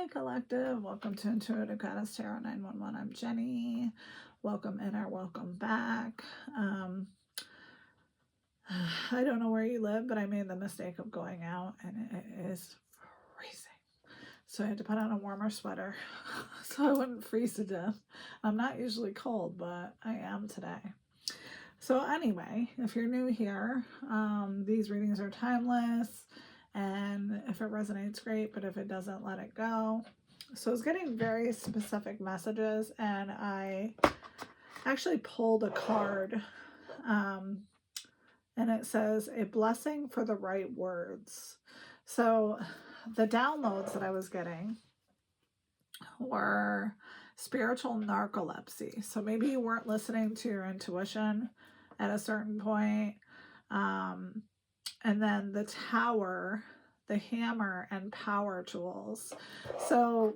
Hi, Collective. Welcome to Intuitive Goddess Tarot 911. I'm Jenny. Welcome in or welcome back. I don't know where you live, but I made the mistake of going out and it is freezing. So I had to put on a warmer sweater so I wouldn't freeze to death. I'm not usually cold, but I am today. So anyway, if you're new here, these readings are timeless. And if it resonates, great, but if it doesn't, let it go. So I was getting very specific messages, and I actually pulled a card, and it says, a blessing for the right words. So the downloads that I was getting were spiritual narcolepsy. So maybe you weren't listening to your intuition at a certain point. And then the tower, the hammer, and power tools. So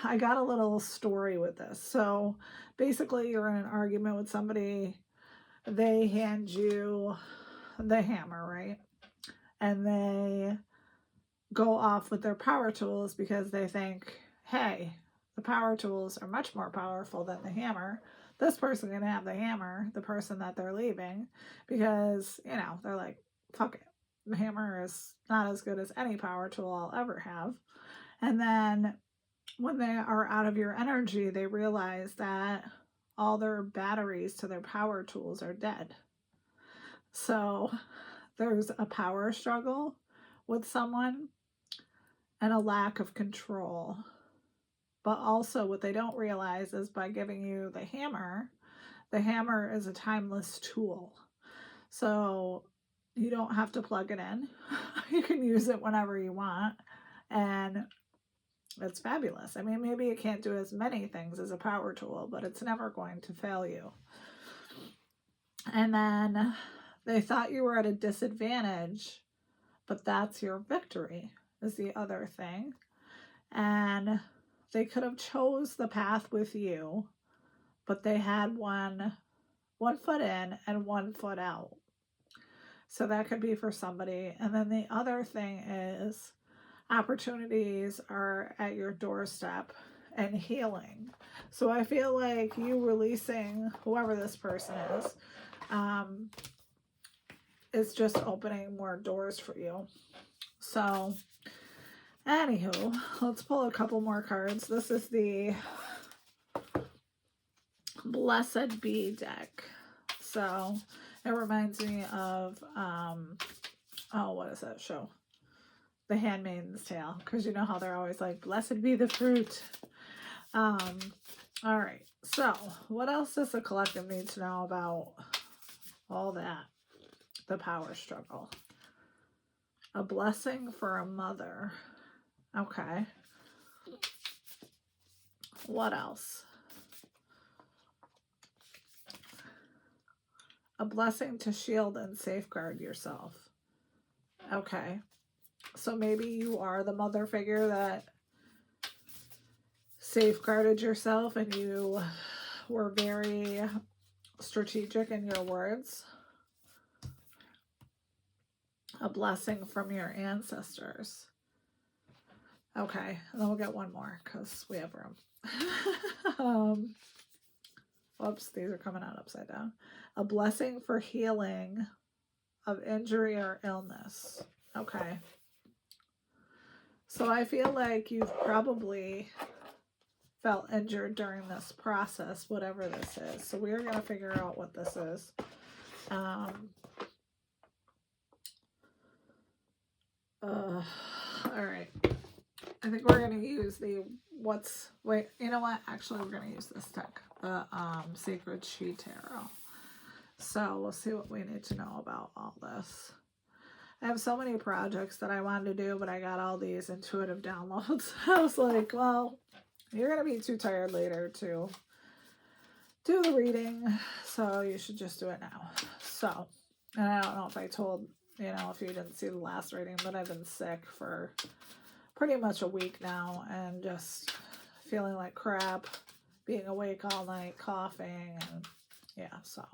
I got a little story with this. So basically you're in an argument with somebody. They hand you the hammer, right? And they go off with their power tools because they think, hey, the power tools are much more powerful than the hammer. This person can have the hammer, the person that they're leaving, because, you know, they're like, fuck it. The hammer is not as good as any power tool I'll ever have. And then when they are out of your energy, they realize that all their batteries to their power tools are dead. So there's a power struggle with someone and a lack of control. But also what they don't realize is by giving you the hammer is a timeless tool. So you don't have to plug it in. You can use it whenever you want. And it's fabulous. I mean, maybe it can't do as many things as a power tool, but it's never going to fail you. And then they thought you were at a disadvantage, but that's your victory, is the other thing. And they could have chose the path with you, but they had one foot in and 1 foot out. So that could be for somebody. And then the other thing is opportunities are at your doorstep and healing. So I feel like you releasing whoever this person is just opening more doors for you. So anywho, let's pull a couple more cards. This is the Blessed Be deck. So it reminds me of, what is that show? The Handmaid's Tale. Because you know how they're always like, blessed be the fruit. All right. So what else does the collective need to know about all that? The power struggle. A blessing for a mother. Okay. What else? A blessing to shield and safeguard yourself. Okay. So maybe you are the mother figure that safeguarded yourself and you were very strategic in your words. A blessing from your ancestors. Okay, and then we'll get one more because we have room. Whoops, these are coming out upside down. A blessing for healing of injury or illness. Okay. So I feel like you've probably felt injured during this process, whatever this is. So we're going to figure out what this is. All right. I think we're going to use the you know what? Actually, we're going to use this deck, the Sacred She Tarot. So we'll see what we need to know about all this. I have so many projects that I wanted to do, but I got all these intuitive downloads. I was like, well, you're going to be too tired later to do the reading, so you should just do it now. So, and I don't know if I told, if you didn't see the last reading, but I've been sick for pretty much a week now and just feeling like crap, being awake all night, coughing, and yeah, so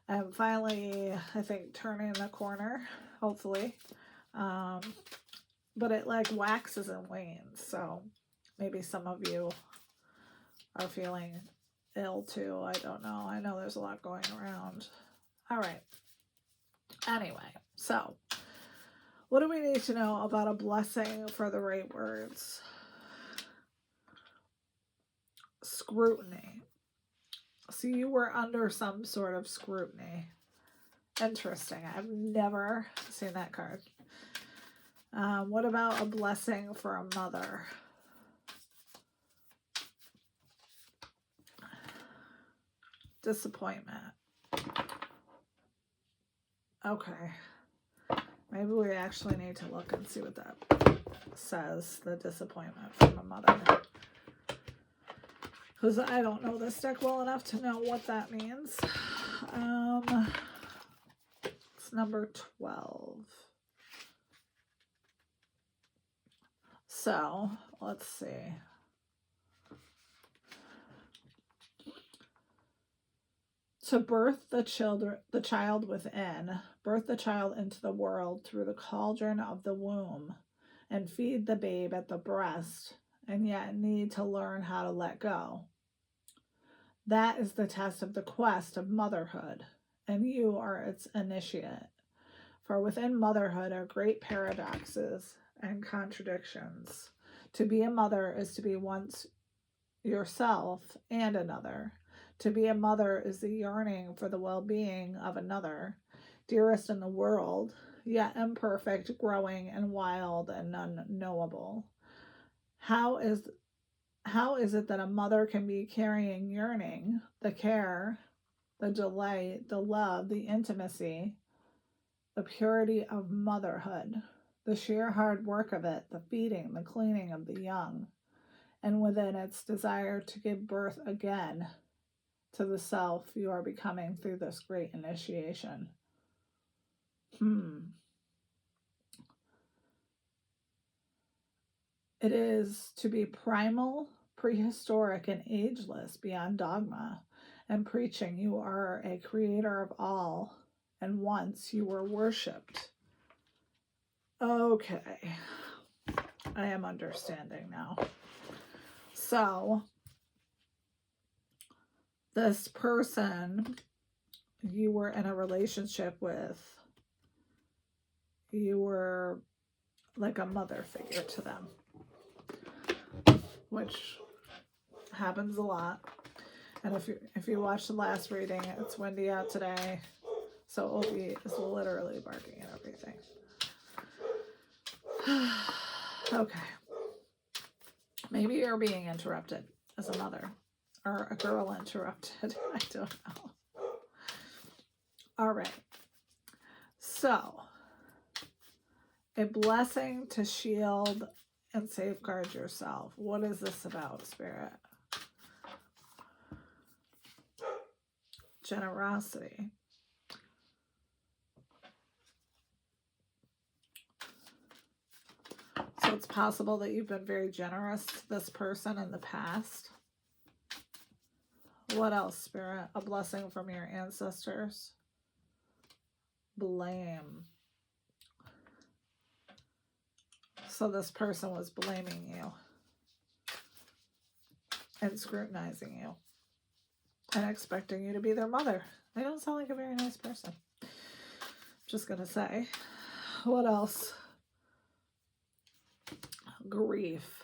I'm finally, I think, turning the corner, hopefully. but it like waxes and wanes. So maybe some of you are feeling ill too. I don't know. I know there's a lot going around. All right. Anyway, so what do we need to know about a blessing for the right words? Scrutiny. So you were under some sort of scrutiny. Interesting. I've never seen that card. What about a blessing for a mother? Disappointment. Okay. Maybe we actually need to look and see what that says. The disappointment from a mother. Because I don't know this deck well enough to know what that means. It's number 12. So, let's see. To birth the child within, birth the child into the world through the cauldron of the womb, and feed the babe at the breast, and yet need to learn how to let go. That is the test of the quest of motherhood, and you are its initiate. For within motherhood are great paradoxes and contradictions. To be a mother is to be once yourself and another. To be a mother is the yearning for the well-being of another, dearest in the world, yet imperfect, growing, and wild and unknowable. How is it that a mother can be carrying yearning, the care, the delight, the love, the intimacy, the purity of motherhood, the sheer hard work of it, the feeding, the cleaning of the young, and within its desire to give birth again to the self you are becoming through this great initiation? It is to be primal, prehistoric, and ageless beyond dogma, and preaching you are a creator of all, and once you were worshipped. Okay, I am understanding now. So, this person you were in a relationship with, you were like a mother figure to them, which happens a lot. And if you watch the last reading, it's windy out today, so Opie is literally barking at everything. Okay. Maybe you're being interrupted as a mother, or a girl interrupted. I don't know. All right. So, a blessing to shield and safeguard yourself. What is this about, Spirit? Generosity. So it's possible that you've been very generous to this person in the past. What else, Spirit? A blessing from your ancestors. Blame. So this person was blaming you and scrutinizing you and expecting you to be their mother. They don't sound like a very nice person. Just gonna say. What else? Grief.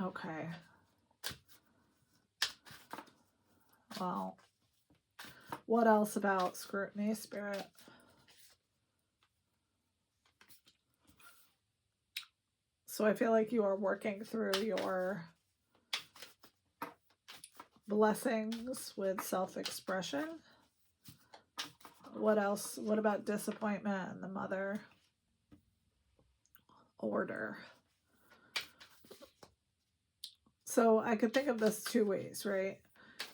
Okay. Well, what else about scrutiny, Spirit? So I feel like you are working through your blessings with self-expression. What else? What about disappointment and the mother? Order. So I could think of this two ways, right?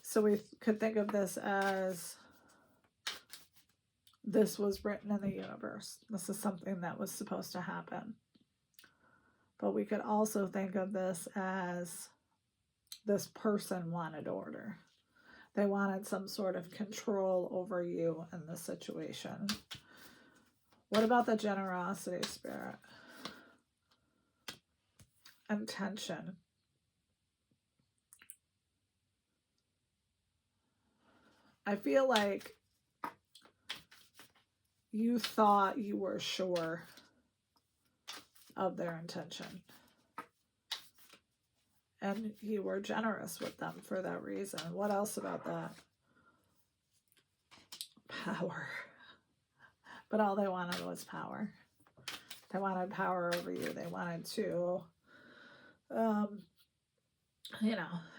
So we could think of this as this was written in the universe. This is something that was supposed to happen. But we could also think of this as this person wanted order. They wanted some sort of control over you in the situation. What about the generosity spirit? Intention. I feel like you thought you were sure of their intention. And you were generous with them for that reason. What else about that? Power. But all they wanted was power. They wanted power over you. They wanted to,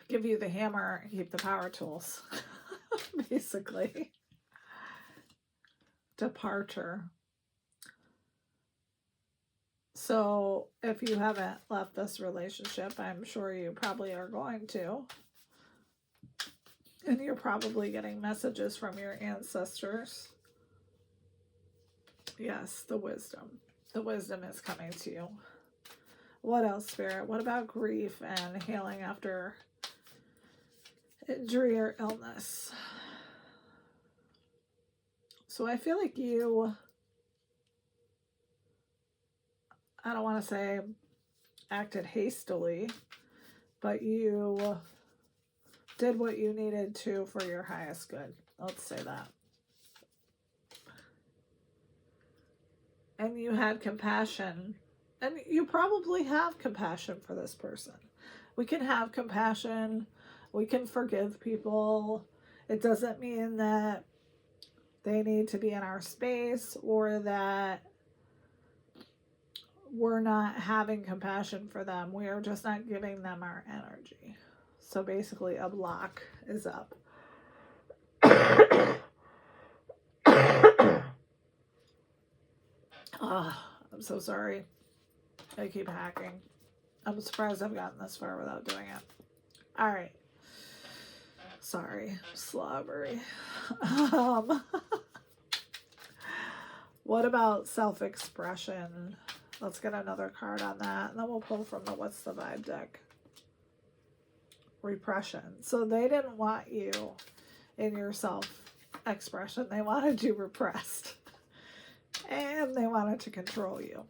give you the hammer and keep the power tools. Basically. Departure. So if you haven't left this relationship, I'm sure you probably are going to. And you're probably getting messages from your ancestors. Yes, the wisdom. The wisdom is coming to you. What else, Spirit? What about grief and healing after injury or illness? So I feel like you, I don't want to say acted hastily, but you did what you needed to for your highest good. Let's say that. And you had compassion. And you probably have compassion for this person. We can have compassion. We can forgive people. It doesn't mean that they need to be in our space or that we're not having compassion for them. We are just not giving them our energy. So basically a block is up. I'm so sorry. I keep hacking. I'm surprised I've gotten this far without doing it. All right. Sorry, slobbery. What about self-expression? Let's get another card on that. And then we'll pull from the What's the Vibe deck. Repression. So they didn't want you in your self-expression. They wanted you repressed. And they wanted to control you.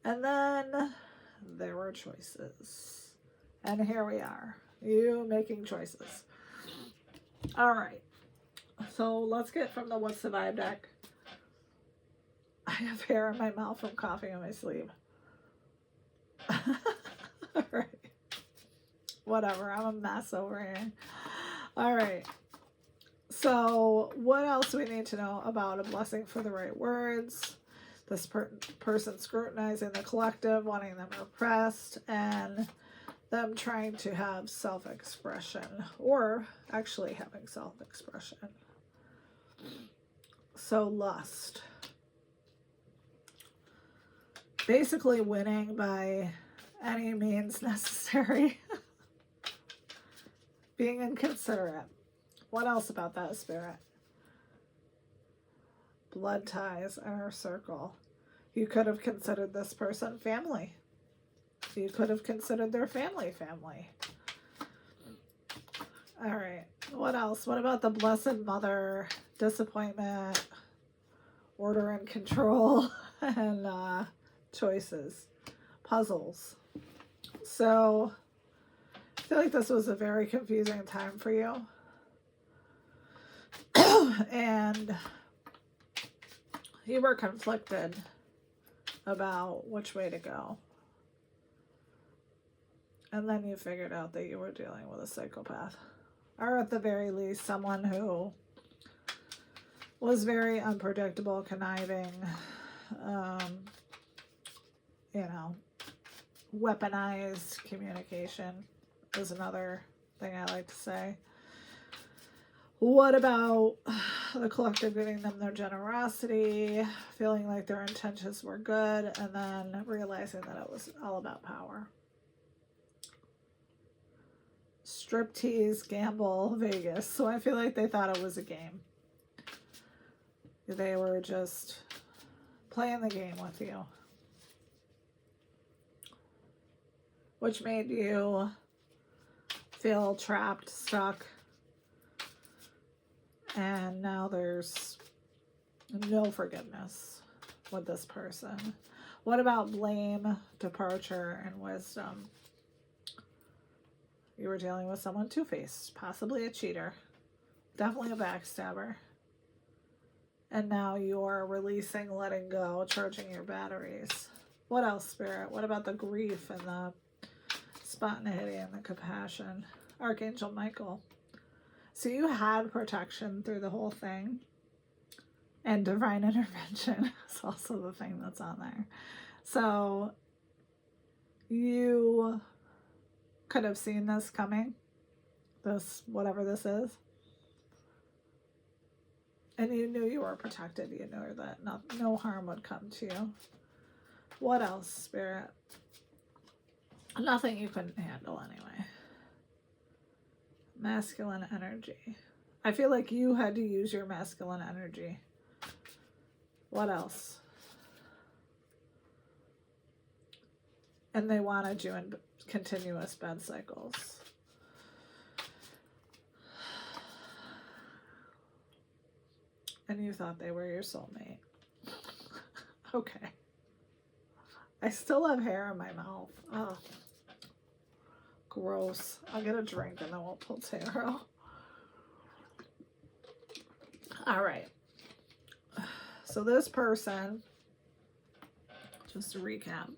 And then there were choices. And here we are. You making choices. All right. So let's get from the What's the Vibe deck. I have hair in my mouth from coughing in my sleeve. All right. Whatever. I'm a mess over here. All right. So what else do we need to know about a blessing for the right words? This person scrutinizing the collective, wanting them repressed, and them trying to have self-expression, or actually having self-expression. So lust. Basically winning by any means necessary. Being inconsiderate. What else about that, Spirit? Blood ties, inner circle. You could have considered this person family. You could have considered their family. All right. What else? What about the Blessed Mother? Disappointment, order and control, and choices, puzzles. So I feel like this was a very confusing time for you. And you were conflicted about which way to go. And then you figured out that you were dealing with a psychopath. Or at the very least, someone who was very unpredictable, conniving, weaponized communication is another thing I like to say. What about the collective giving them their generosity, feeling like their intentions were good, and then realizing that it was all about power? Striptease, gamble, Vegas. So I feel like they thought it was a game. They were just playing the game with you, which made you feel trapped, stuck, and now there's No forgiveness with this person. What about blame, departure, and wisdom? You were dealing with someone two-faced, possibly a cheater, definitely a backstabber. And now you're releasing, letting go, charging your batteries. What else, Spirit? What about the grief and the spontaneity and the compassion? Archangel Michael. So you had protection through the whole thing. And divine intervention is also the thing that's on there. So you could have seen this coming, this, whatever this is. And you knew you were protected. You knew that no harm would come to you. What else, Spirit? Nothing you couldn't handle anyway. Masculine energy. I feel like you had to use your masculine energy. What else? And they wanted you in continuous bed cycles. And you thought they were your soulmate. Okay. I still have hair in my mouth. Oh, gross. I'll get a drink and then we'll pull tarot. All right. So this person, just to recap,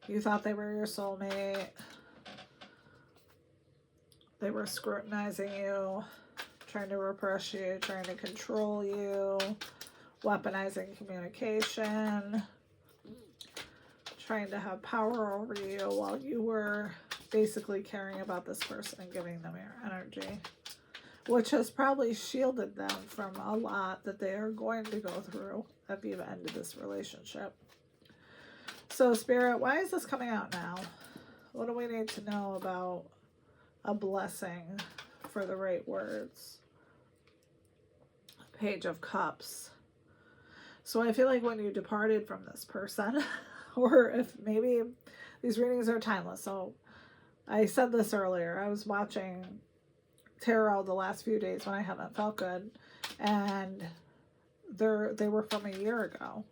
you thought they were your soulmate. They were scrutinizing you, trying to repress you, trying to control you, weaponizing communication, trying to have power over you while you were basically caring about this person and giving them your energy, which has probably shielded them from a lot that they are going to go through at the end of this relationship. So, Spirit, why is this coming out now? What do we need to know about a blessing for the right words? Page of Cups. So I feel like when you departed from this person, or if maybe these readings are timeless. So I said this earlier. I was watching tarot the last few days when I haven't felt good, and they were from a year ago,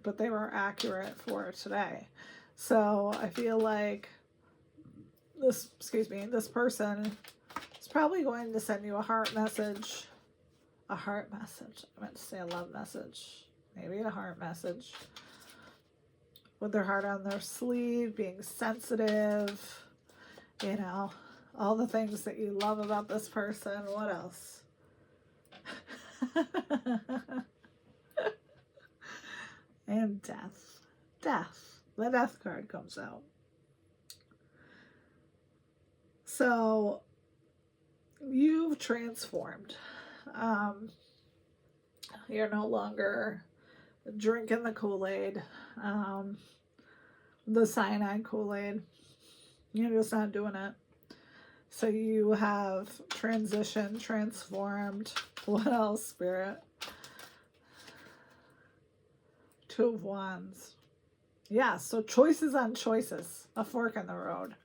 but they were accurate for today. So I feel like this person is probably going to send you a heart message. A heart message. I meant to say a love message. Maybe a heart message. With their heart on their sleeve, being sensitive, you know, all the things that you love about this person. What else? And death. Death. The death card comes out. So, you've transformed. You're no longer drinking the Kool-Aid, the cyanide Kool-Aid. You're just not doing it. So you have transitioned, transformed. What else, Spirit? Two of Wands. Yeah, so choices on choices. A fork in the road.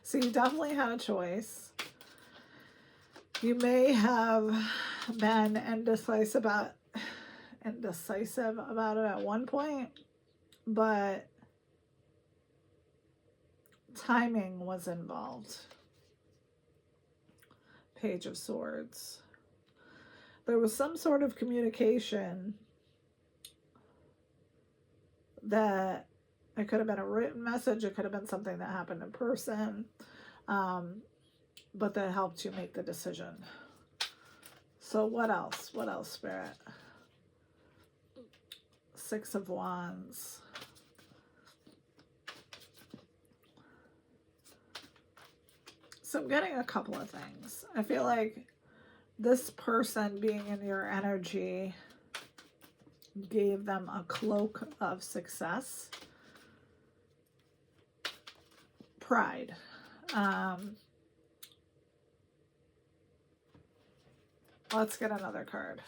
So you definitely had a choice. You may have been indecisive about it at one point, but timing was involved. Page of Swords. There was some sort of communication that it could have been a written message, it could have been something that happened in person, but that helped you make the decision. So what else? What else, Spirit? Six of Wands. So I'm getting a couple of things. I feel like this person being in your energy gave them a cloak of success. Pride. Let's get another card.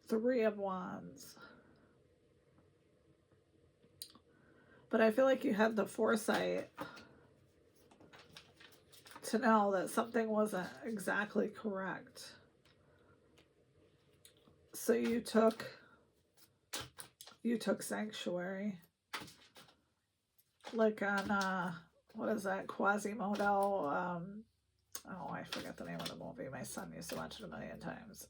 Three of Wands. But I feel like you had the foresight to know that something wasn't exactly correct. So you took sanctuary, like on what is that, Quasimodo? Oh, I forget the name of the movie. My son used to watch it a million times,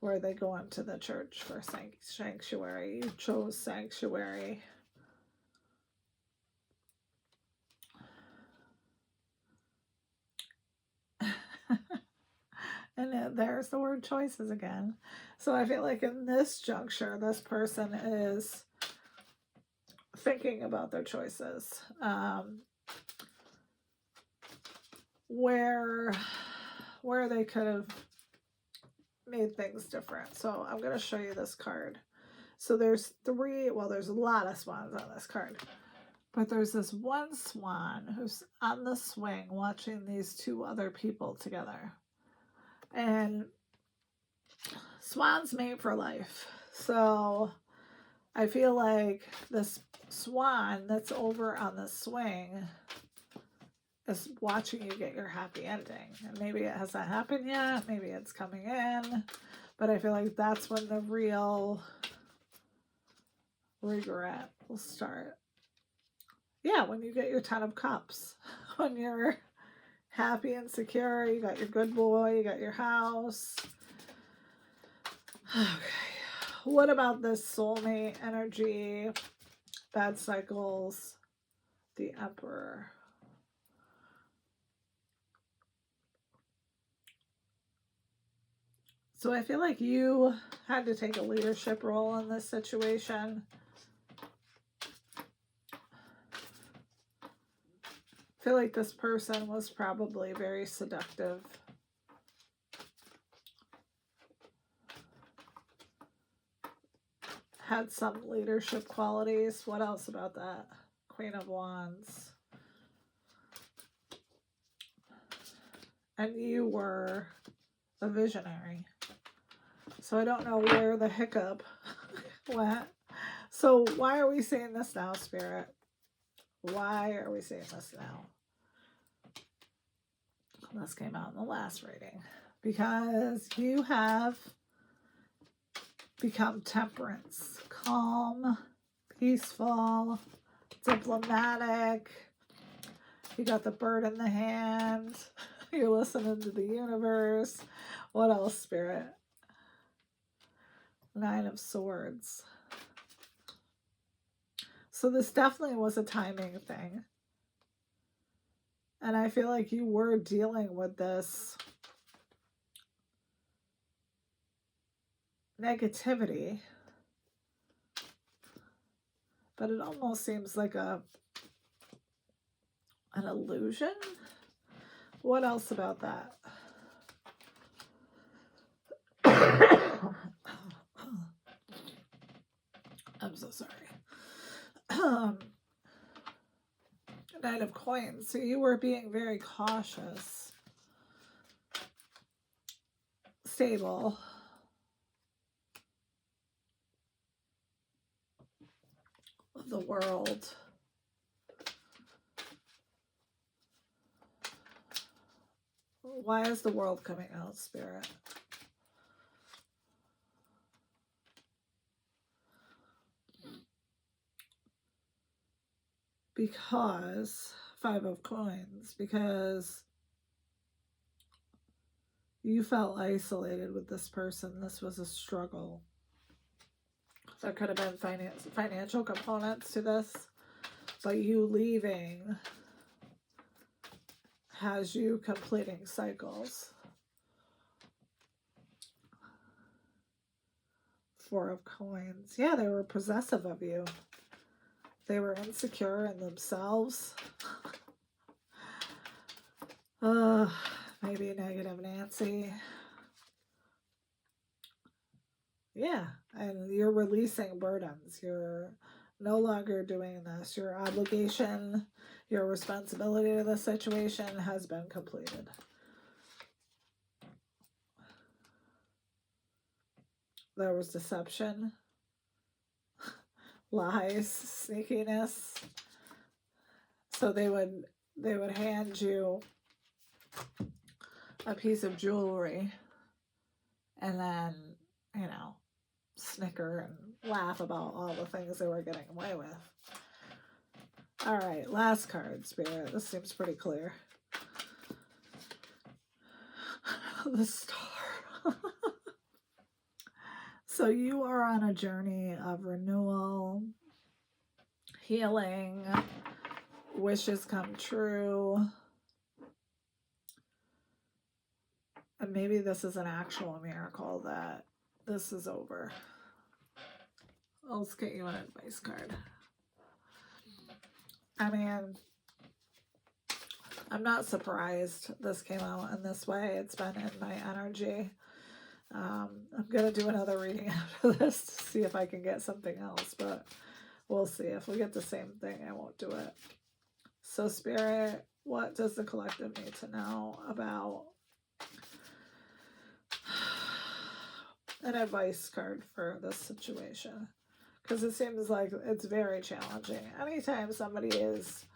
where they go into the church for sanctuary. You chose sanctuary. And there's the word choices again. So I feel like in this juncture, this person is thinking about their choices. Where they could have made things different. So I'm going to show you this card. So there's there's a lot of swans on this card. But there's this one swan who's on the swing watching these two other people together. And swans mate for life. So I feel like this swan that's over on the swing is watching you get your happy ending. And maybe it hasn't happened yet. Maybe it's coming in. But I feel like that's when the real regret will start. Yeah, when you get your 10 of cups. When you're happy and secure, you got your good boy, you got your house. Okay. What about this soulmate energy? Bad cycles. The Emperor. So I feel like you had to take a leadership role in this situation. I feel like this person was probably very seductive. Had some leadership qualities. What else about that? Queen of Wands. And you were a visionary. So I don't know where the hiccup went. So why are we seeing this now, Spirit? Why are we seeing this now? This came out in the last reading. Because you have become temperance. Calm, peaceful, diplomatic. You got the bird in the hand. You're listening to the universe. What else, Spirit? Nine of Swords. So this definitely was a timing thing. And I feel like you were dealing with this negativity. But it almost seems like an illusion. What else about that? I'm so sorry. Knight of Coins. So you were being very cautious. Stable. Of the World. Why is the World coming out, Spirit? Because Five of Coins, because you felt isolated with this person. This was a struggle. There could have been financial components to this, but you leaving has you completing cycles. Four of Coins. Yeah, they were possessive of you. They were insecure in themselves. Maybe negative Nancy. Yeah, and you're releasing burdens. You're no longer doing this. Your obligation, your responsibility to the situation has been completed. There was deception, lies, sneakiness. So they would hand you a piece of jewelry, and then, snicker and laugh about all the things they were getting away with. All right, last card, Spirit. This seems pretty clear. The Star. So you are on a journey of renewal, healing, wishes come true. And maybe this is an actual miracle that this is over. Let's get you an advice card. I mean, I'm not surprised this came out in this way. It's been in my energy. I'm going to do another reading after this to see if I can get something else, but we'll see. If we get the same thing, I won't do it. So, Spirit, what does the collective need to know about an advice card for this situation? Because it seems like it's very challenging. Anytime somebody is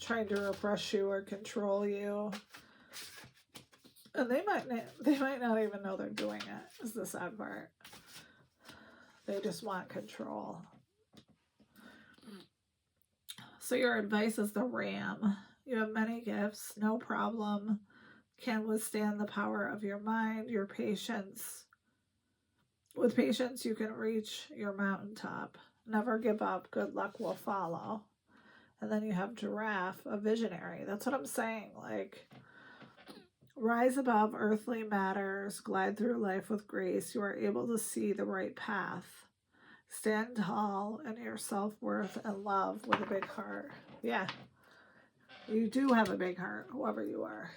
trying to repress you or control you, and they might not even know they're doing it, is the sad part. They just want control. So your advice is the Ram. You have many gifts, no problem. Can withstand the power of your mind, your patience. With patience, you can reach your mountaintop. Never give up. Good luck will follow. And then you have Giraffe, a visionary. That's what I'm saying. Like, rise above earthly matters. Glide through life with grace. You are able to see the right path. Stand tall in your self-worth and love with a big heart. Yeah. You do have a big heart, whoever you are.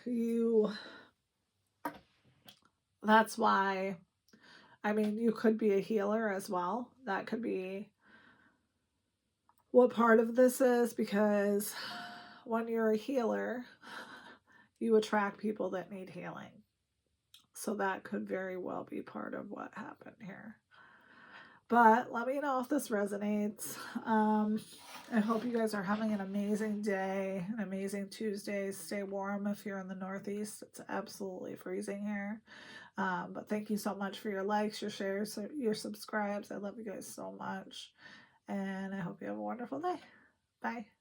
That's why, I mean, you could be a healer as well. That could be what part of this is, because when you're a healer, you attract people that need healing. So that could very well be part of what happened here. But let me know if this resonates. I hope you guys are having an amazing day, an amazing Tuesday. Stay warm if you're in the Northeast. It's absolutely freezing here. But thank you so much for your likes, your shares, your subscribes. I love you guys so much. And I hope you have a wonderful day. Bye.